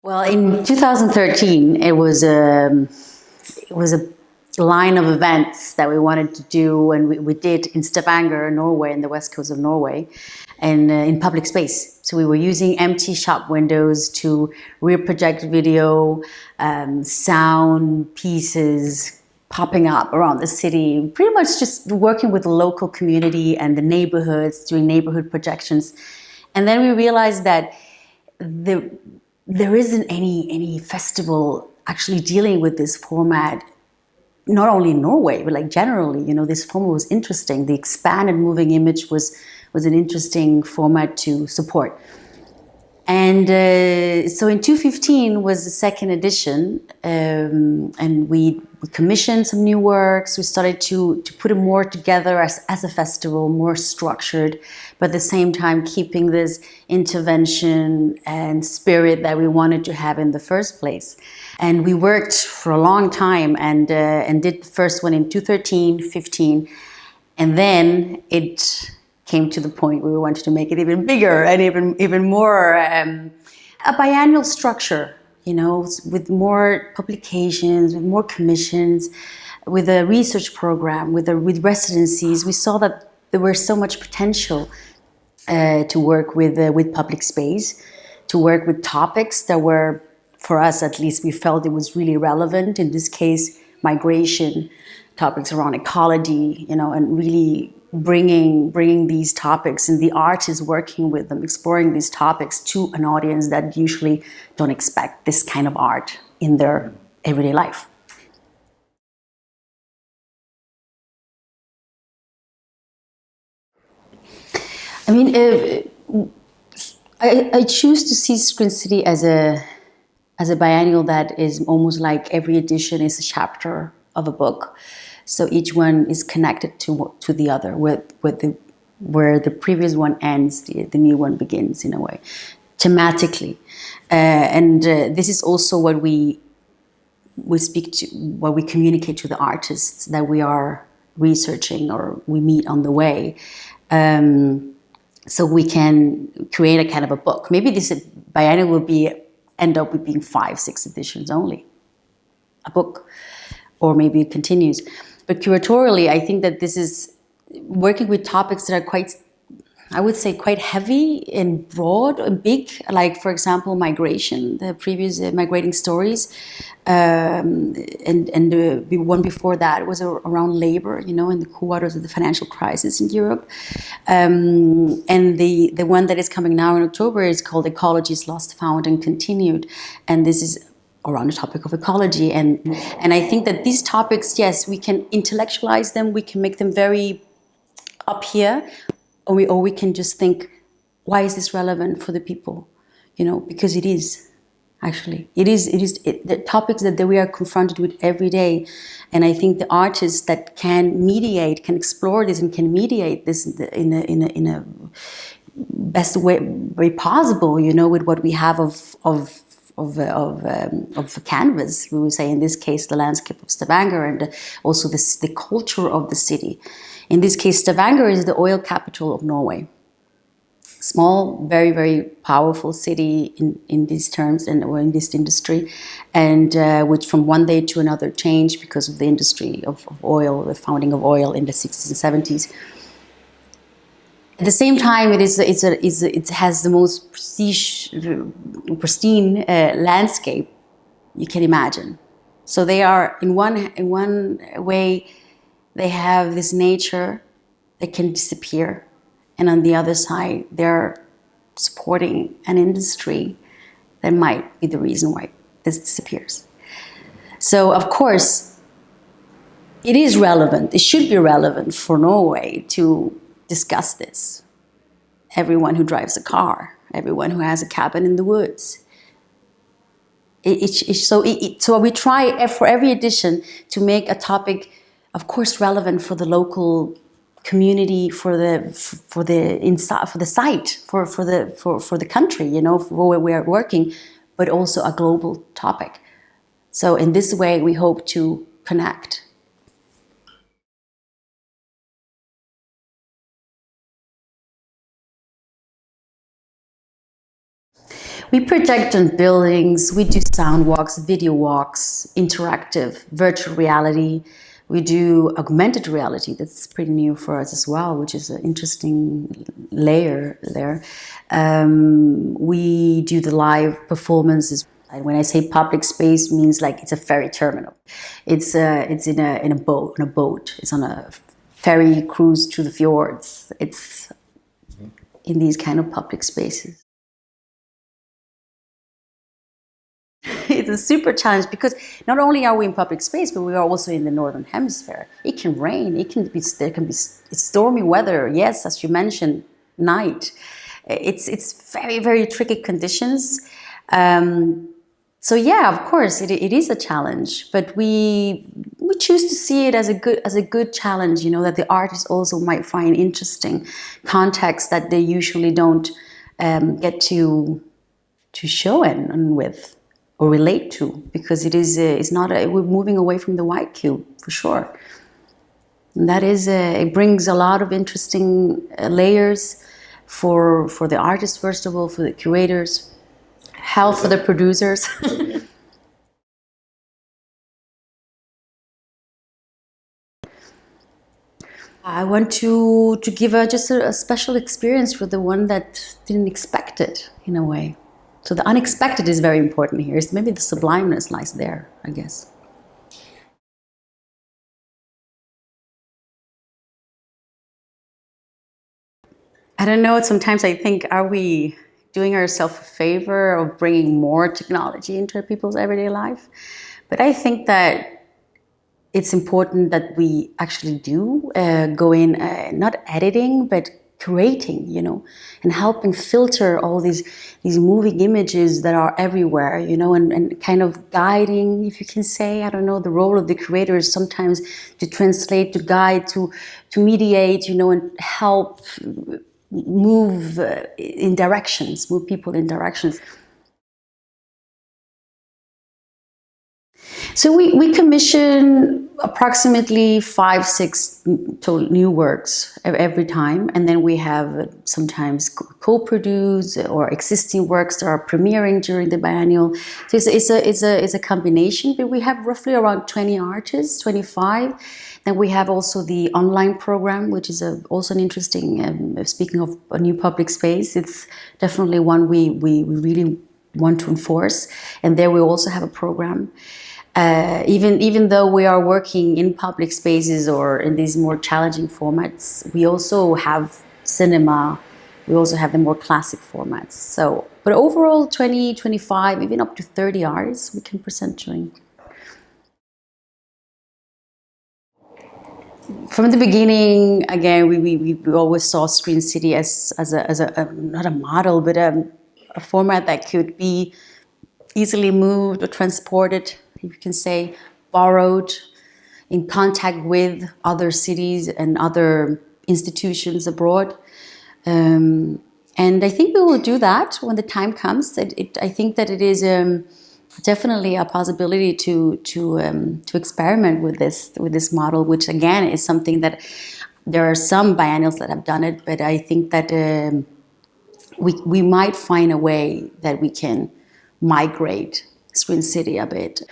Well, in 2013, it was a line of events that we wanted to do, and we did in Stavanger, Norway, in the west coast of Norway, and in public space. So we were using empty shop windows to rear project video, sound pieces popping up around the city, pretty much just working with the local community and the neighborhoods, doing neighborhood projections. And then we realized that there isn't any festival actually dealing with this format, not only in Norway, but like generally, this format was interesting. The expanded moving image was an interesting format to support. And so in 2015 was the second edition, and we commissioned some new works. We started to put it more together as a festival, more structured, but at the same time keeping this intervention and spirit that we wanted to have in the first place. And we worked for a long time and did the first one in 2013, 15, and then it came to the point where we wanted to make it even bigger and even more a biannual structure, with more publications, with more commissions, with a research program, with residencies. We saw that there was so much potential to work with public space, to work with topics that were, for us at least, we felt it was really relevant. In this case, migration, topics around ecology, and really bringing these topics, and the artists working with them, exploring these topics to an audience that usually don't expect this kind of art in their everyday life. I mean, I choose to see Screen City as a biennial that is almost like every edition is a chapter of a book. So each one is connected to the other, where the previous one ends, the new one begins in a way, thematically. And this is also what we speak to, what we communicate to the artists that we are researching or we meet on the way. So we can create a kind of a book. Maybe this biennial will end up with being 5-6 editions only, a book, or maybe it continues. But curatorially, I think that this is working with topics that are quite, I would say, quite heavy and broad and big, like, for example, migration, the previous migrating stories. And the one before that was around labor, in the quarters of the financial crisis in Europe. And the one that is coming now in October is called Ecologies, Lost, Found, and Continued. And this is around the topic of ecology. And I think that these topics, yes, we can intellectualize them, we can make them very up here, or we can just think, why is this relevant for the people? Because it is, actually. It is the topics that we are confronted with every day. And I think the artists that can explore this and can mediate this in a best way possible, with what we have of canvas, we would say, in this case, the landscape of Stavanger, and also the culture of the city. In this case, Stavanger is the oil capital of Norway. Small, very, very powerful city in these terms or in this industry, and which from one day to another changed because of the industry of oil, the founding of oil in the 60s and 70s. At the same time, it has the most pristine landscape you can imagine. So they are in one way, they have this nature that can disappear, and on the other side, they're supporting an industry that might be the reason why this disappears. So of course, it is relevant. It should be relevant for Norway to discuss this. Everyone who drives a car, everyone who has a cabin in the woods. So we try for every edition to make a topic, of course, relevant for the local community, for the site, for the country, for where we are working, but also a global topic. So in this way, we hope to connect. We project on buildings, we do sound walks, video walks, interactive, virtual reality. We do augmented reality, that's pretty new for us as well, which is an interesting layer there. We do the live performances. And when I say public space, means like it's a ferry terminal. It's in a boat. It's on a ferry cruise through the fjords. It's in these kind of public spaces. It's a super challenge because not only are we in public space, but we are also in the northern hemisphere. It can rain. There can be stormy weather. Yes, as you mentioned, night. It's very, very tricky conditions. So yeah, of course, it is a challenge, but we choose to see it as a good challenge. You know, that the artists also might find interesting context that they usually don't get to show in with or relate to, because it's not we're moving away from the white cube for sure. And that is it brings a lot of interesting layers for the artists, first of all, for the curators. Hell for the producers. I want to give just a special experience for the one that didn't expect it, in a way. So the unexpected is very important here. Maybe the sublimeness lies there, I guess. I don't know, sometimes I think, are we doing ourselves a favor of bringing more technology into people's everyday life? But I think that it's important that we actually do go in, not editing, but curating, you know, and helping filter all these moving images that are everywhere, you know, and kind of guiding, if you can say, I don't know, the role of the curator is sometimes to translate, to guide, to mediate, you know, and help move move people in directions. So we commission approximately 5-6 new works every time, and then we have sometimes co-produced or existing works that are premiering during the biennial. So it's a combination, but we have roughly around 20 artists, 25. Then we have also the online program, which is also an interesting. Speaking of a new public space, it's definitely one we really want to enforce, and there we also have a program. Even though we are working in public spaces or in these more challenging formats, we also have cinema, we also have the more classic formats. So, but overall 20, 25, even up to 30 artists we can present during. From the beginning, again, we always saw Screen City as a not a model, but a format that could be easily moved or transported, you can say, borrowed, in contact with other cities and other institutions abroad. And I think we will do that when the time comes. I think that it is definitely a possibility to experiment with this model, which again is something that there are some biennials that have done it, but I think that we might find a way that we can migrate Screen City a bit.